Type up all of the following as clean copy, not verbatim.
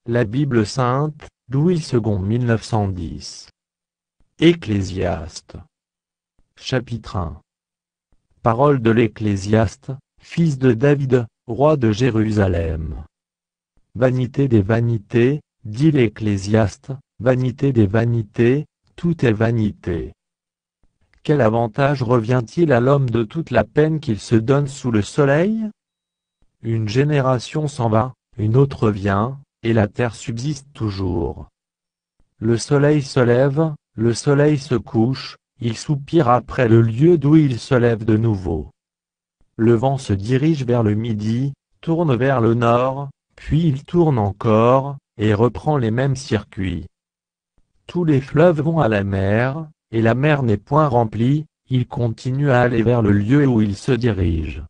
La Bible sainte, Louis II 1910. Ecclésiaste. Chapitre 1. Parole de l'Ecclésiaste, fils de David, roi de Jérusalem. Vanité des vanités, dit l'Ecclésiaste, vanité des vanités, tout est vanité. Quel avantage revient-il à l'homme de toute la peine qu'il se donne sous le soleil? Une génération s'en va, une autre vient, et la terre subsiste toujours. Le soleil se lève, le soleil se couche, il soupire après le lieu d'où il se lève de nouveau. Le vent se dirige vers le midi, tourne vers le nord, puis il tourne encore, et reprend les mêmes circuits. Tous les fleuves vont à la mer, et la mer n'est point remplie, il continue à aller vers le lieu où il se dirige.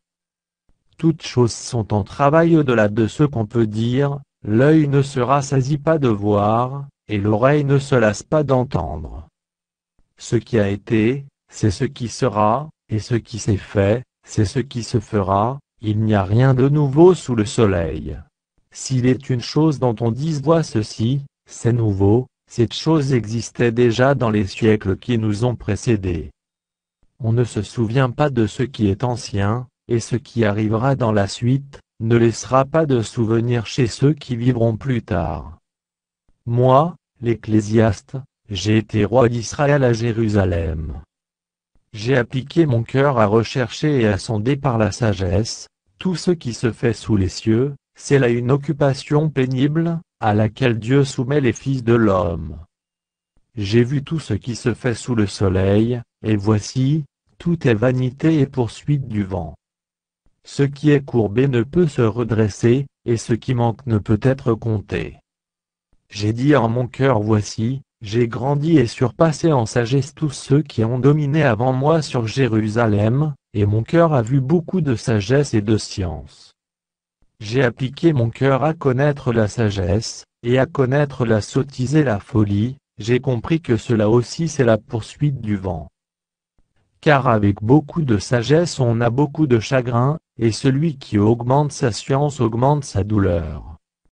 Toutes choses sont en travail au-delà de ce qu'on peut dire, l'œil ne se rassasie pas de voir, et l'oreille ne se lasse pas d'entendre. Ce qui a été, c'est ce qui sera, et ce qui s'est fait, c'est ce qui se fera, il n'y a rien de nouveau sous le soleil. S'il est une chose dont on dise « voit ceci », c'est nouveau, cette chose existait déjà dans les siècles qui nous ont précédés. On ne se souvient pas de ce qui est ancien, et ce qui arrivera dans la suite, ne laissera pas de souvenir chez ceux qui vivront plus tard. Moi, l'Ecclésiaste, j'ai été roi d'Israël à Jérusalem. J'ai appliqué mon cœur à rechercher et à sonder par la sagesse, tout ce qui se fait sous les cieux, c'est là une occupation pénible, à laquelle Dieu soumet les fils de l'homme. J'ai vu tout ce qui se fait sous le soleil, et voici, tout est vanité et poursuite du vent. Ce qui est courbé ne peut se redresser, et ce qui manque ne peut être compté. J'ai dit en mon cœur voici, j'ai grandi et surpassé en sagesse tous ceux qui ont dominé avant moi sur Jérusalem, et mon cœur a vu beaucoup de sagesse et de science. J'ai appliqué mon cœur à connaître la sagesse, et à connaître la sottise et la folie, j'ai compris que cela aussi c'est la poursuite du vent. Car avec beaucoup de sagesse on a beaucoup de chagrin, et celui qui augmente sa science augmente sa douleur.